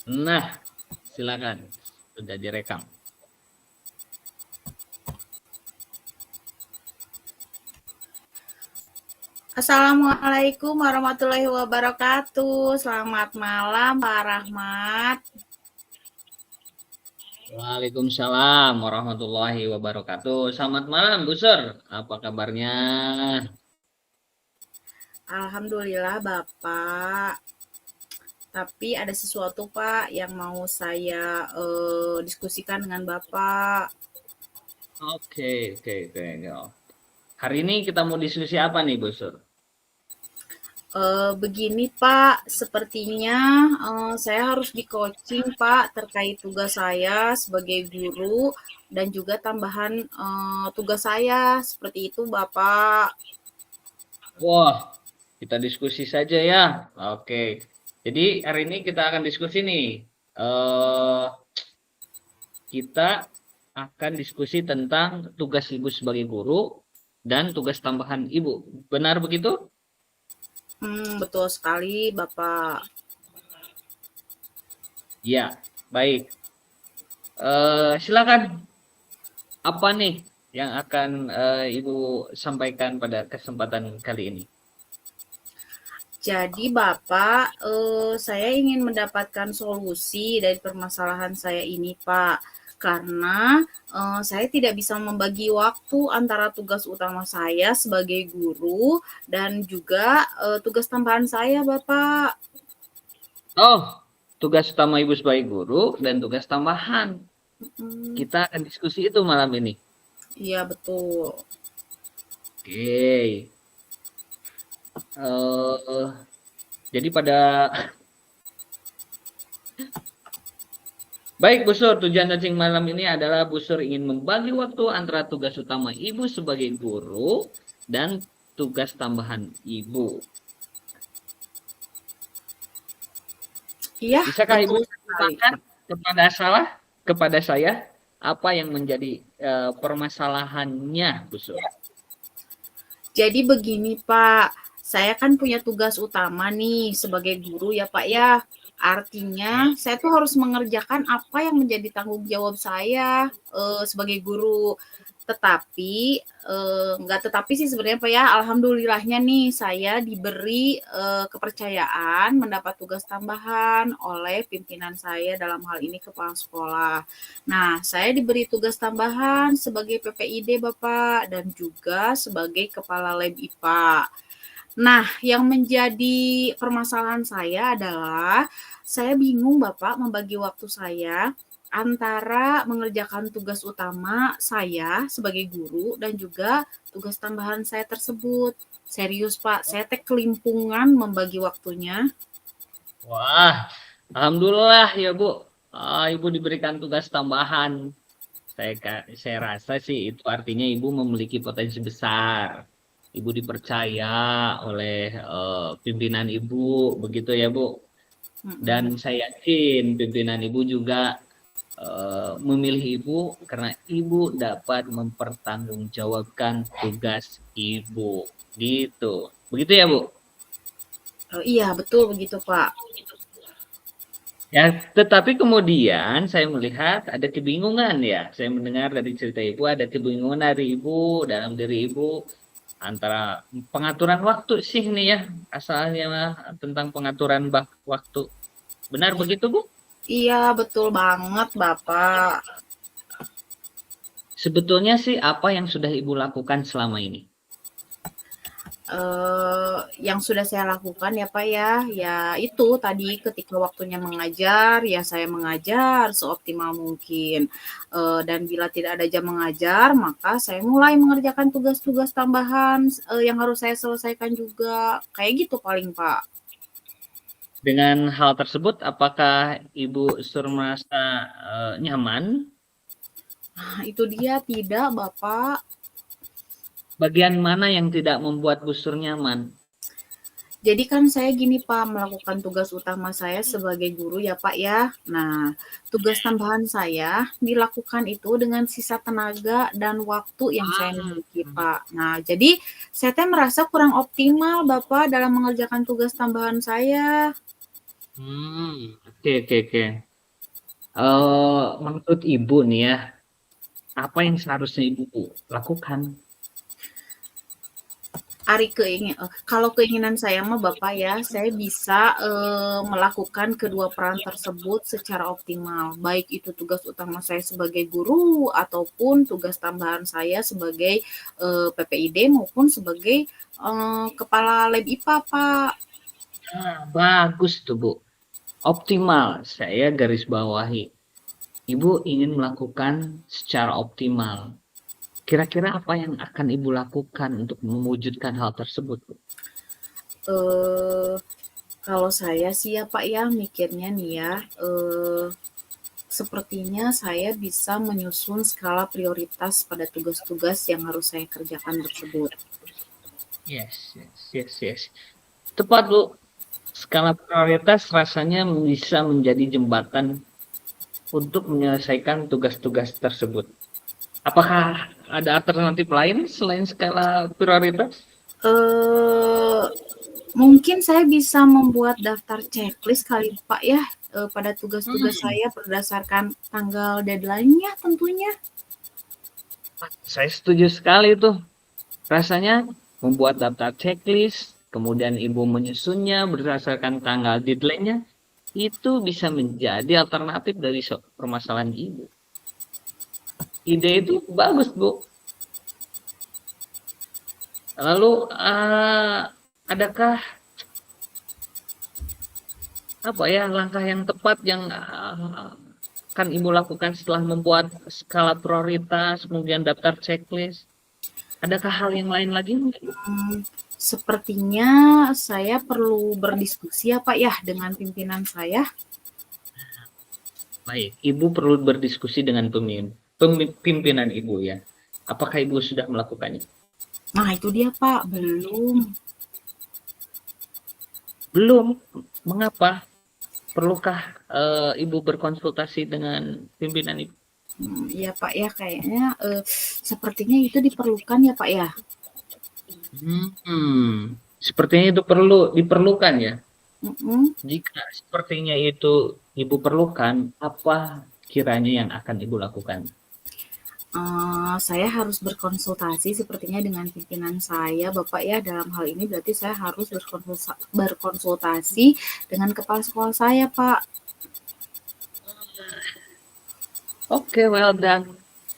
Nah, silakan. Sudah direkam. Assalamualaikum warahmatullahi wabarakatuh. Selamat malam, Pak Rahmat. Waalaikumsalam warahmatullahi wabarakatuh. Selamat malam, Bu Sur. Apa kabarnya? Alhamdulillah, Bapak. Tapi ada sesuatu, Pak, yang mau saya diskusikan dengan Bapak. Oke, oke, oke. Hari ini kita mau diskusi apa nih, Bu Sur? Begini, Pak, sepertinya saya harus di-coaching, Pak, terkait tugas saya sebagai guru dan juga tambahan tugas saya. Seperti itu, Bapak. Wah, kita diskusi saja ya. Oke. Jadi hari ini kita akan diskusi nih. Eh, kita akan diskusi tentang tugas ibu sebagai guru dan tugas tambahan ibu. Benar begitu? Betul sekali, Bapak. Ya, baik. Silakan. Apa nih yang akan ibu sampaikan pada kesempatan kali ini? Jadi Bapak, saya ingin mendapatkan solusi dari permasalahan saya ini, Pak. Karena saya tidak bisa membagi waktu antara tugas utama saya sebagai guru dan juga tugas tambahan saya, Bapak. Oh, tugas utama ibu sebagai guru dan tugas tambahan. Mm, Kita akan diskusi itu malam ini. iya, betul. Oke. Eh, jadi pada baik, Bu Sur, tujuan coaching malam ini adalah Bu Sur ingin membagi waktu antara tugas utama ibu sebagai guru dan tugas tambahan ibu. Iya, Bisakah ibu betul sekali. ceritakan kepada saya apa yang menjadi permasalahannya, Bu Sur? Jadi begini Pak, saya kan punya tugas utama nih sebagai guru ya Pak ya. Artinya saya tuh harus mengerjakan apa yang menjadi tanggung jawab saya sebagai guru. Tetapi nggak tetapi sih sebenarnya Pak ya, alhamdulillahnya nih saya diberi kepercayaan mendapat tugas tambahan oleh pimpinan saya dalam hal ini kepala sekolah. Nah, saya diberi tugas tambahan sebagai PPID Bapak dan juga sebagai kepala lab IPA. Nah, yang menjadi permasalahan saya adalah saya bingung Bapak membagi waktu saya antara mengerjakan tugas utama saya sebagai guru dan juga tugas tambahan saya tersebut. Serius Pak, saya teh kelimpungan membagi waktunya. Wah, alhamdulillah ya Bu. Ibu diberikan tugas tambahan. Saya rasa sih itu artinya ibu memiliki potensi besar. Ibu dipercaya oleh pimpinan ibu, begitu ya Bu. Dan Mm-mm. saya yakin pimpinan ibu juga memilih ibu karena ibu dapat mempertanggungjawabkan tugas ibu. Gitu. Begitu ya Bu? Iya, betul begitu Pak. Ya, tetapi kemudian saya melihat ada kebingungan ya. Saya mendengar dari cerita ibu ada kebingungan dari ibu dalam diri ibu antara pengaturan waktu sih nih ya. Asalnya mah tentang pengaturan waktu. Benar begitu, Bu? Iya, betul banget Bapak. Sebetulnya sih apa yang sudah ibu lakukan selama ini? Yang sudah saya lakukan ya Pak ya, ya itu tadi ketika waktunya mengajar, ya saya mengajar seoptimal mungkin, dan bila tidak ada jam mengajar, maka saya mulai mengerjakan tugas-tugas tambahan, yang harus saya selesaikan juga, kayak gitu paling Pak. Dengan hal tersebut, apakah ibu sur merasa nyaman? Nah itu dia, tidak Bapak. Bagian mana yang tidak membuat Bu Sur nyaman? Jadi kan saya gini Pak, melakukan tugas utama saya sebagai guru ya Pak ya. Nah, tugas tambahan saya dilakukan itu dengan sisa tenaga dan waktu yang saya miliki Pak. Nah, jadi saya teh merasa kurang optimal Bapak dalam mengerjakan tugas tambahan saya. Oke, oke, oke. Menurut Ibu nih ya, apa yang seharusnya Ibu lakukan? Kalau keinginan saya mah Bapak ya, saya bisa melakukan kedua peran tersebut secara optimal. Baik itu tugas utama saya sebagai guru ataupun tugas tambahan saya sebagai PPID maupun sebagai kepala lab IPA, Pak. Bagus tuh, Bu. Optimal, saya garis bawahi. Ibu ingin melakukan secara optimal. Kira-kira apa yang akan Ibu lakukan untuk mewujudkan hal tersebut, Bu? Eh, Kalau saya sih ya Pak ya mikirnya nih ya, sepertinya saya bisa menyusun skala prioritas pada tugas-tugas yang harus saya kerjakan tersebut. Yes, yes, yes, yes. Tepat, Bu. Skala prioritas rasanya bisa menjadi jembatan untuk menyelesaikan tugas-tugas tersebut. Apakah ada alternatif lain selain skala prioritas? Eh, Mungkin saya bisa membuat daftar checklist kali Pak ya, pada tugas-tugas Hmm, saya berdasarkan tanggal deadline-nya tentunya. saya setuju sekali tuh. Rasanya membuat daftar checklist, kemudian Ibu menyusunnya berdasarkan tanggal deadline-nya, itu bisa menjadi alternatif dari permasalahan Ibu. Ide itu bagus, Bu. Lalu, adakah apa ya langkah yang tepat yang akan Ibu lakukan setelah membuat skala prioritas, kemudian daftar checklist? Adakah hal yang lain lagi mungkin? Hmm, Sepertinya saya perlu berdiskusi ya Pak ya dengan pimpinan saya. Baik, Ibu perlu berdiskusi dengan pimpinan Ibu ya. Apakah Ibu sudah melakukannya? Nah itu dia Pak, belum. Belum. Mengapa? Perlukah Ibu berkonsultasi dengan pimpinan Ibu? Iya Pak ya, kayaknya sepertinya itu diperlukan ya Pak ya. Sepertinya itu perlu diperlukan ya. Mm-mm. Jika sepertinya itu Ibu perlukan, apa kiranya yang akan Ibu lakukan? Saya harus berkonsultasi sepertinya dengan pimpinan saya, Bapak ya. Dalam hal ini berarti saya harus berkonsultasi dengan kepala sekolah saya, Pak. Oke, well done.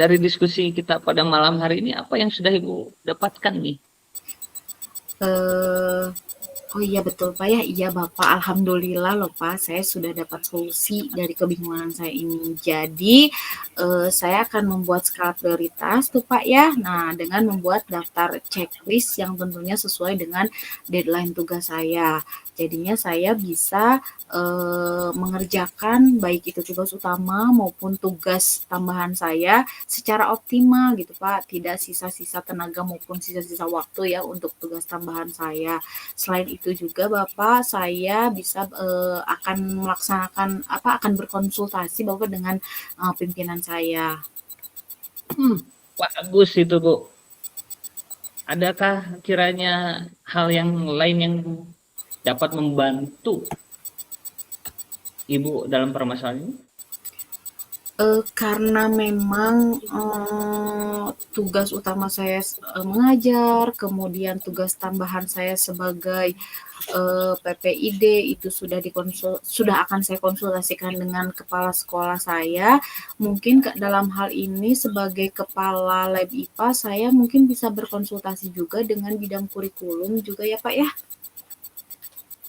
Dari diskusi kita pada malam hari ini, apa yang sudah Ibu dapatkan nih? Eh, oh iya betul Pak ya, iya Bapak. Alhamdulillah loh Pak, saya sudah dapat solusi dari kebingungan saya ini. Jadi saya akan membuat skala prioritas tuh Pak ya. Nah, dengan membuat daftar checklist yang tentunya sesuai dengan deadline tugas saya. Jadinya saya bisa mengerjakan baik itu tugas utama maupun tugas tambahan saya secara optimal gitu Pak. Tidak sisa-sisa tenaga maupun sisa-sisa waktu ya untuk tugas tambahan saya. Selain itu juga Bapak, saya bisa akan melaksanakan apa akan berkonsultasi Bapak dengan pimpinan saya. Bagus itu, Bu. Adakah kiranya hal yang lain yang dapat membantu Ibu dalam permasalahan ini? Karena memang tugas utama saya mengajar, kemudian tugas tambahan saya sebagai PPID itu sudah akan saya konsultasikan dengan kepala sekolah saya. Mungkin dalam hal ini sebagai kepala lab IPA saya mungkin bisa berkonsultasi juga dengan bidang kurikulum juga ya Pak ya.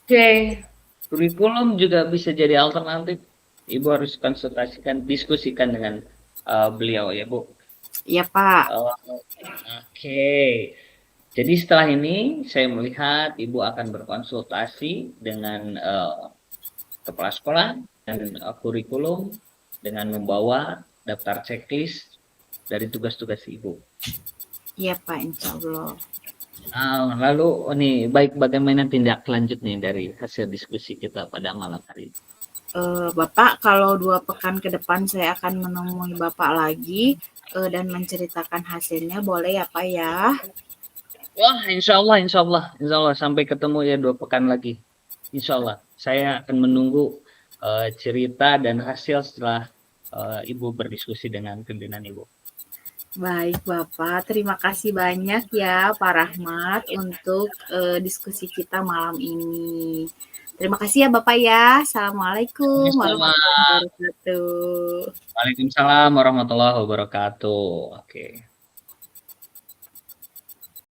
Oke, kurikulum juga bisa jadi alternatif. Ibu harus diskusikan dengan beliau ya, Bu. Iya Pak. Oh, oke. Jadi setelah ini saya melihat Ibu akan berkonsultasi dengan kepala sekolah dan kurikulum dengan membawa daftar checklist dari tugas-tugas Ibu. Iya Pak, insya Allah. Lalu nih baik bagaimana tindak lanjut nih dari hasil diskusi kita pada malam hari ini? Bapak, kalau 2 pekan ke depan saya akan menemui Bapak lagi dan menceritakan hasilnya, boleh ya Pak ya? Wah, insya Allah, insya Allah, insya Allah sampai ketemu ya 2 pekan lagi. Insya Allah saya akan menunggu cerita dan hasil setelah Ibu berdiskusi dengan pimpinan Ibu. Baik Bapak, terima kasih banyak ya Pak Rahmat untuk diskusi kita malam ini. Terima kasih ya Bapak ya. Assalamualaikum Sama-sama. warahmatullahi wabarakatuh. Waalaikumsalam warahmatullahi wabarakatuh. Oke.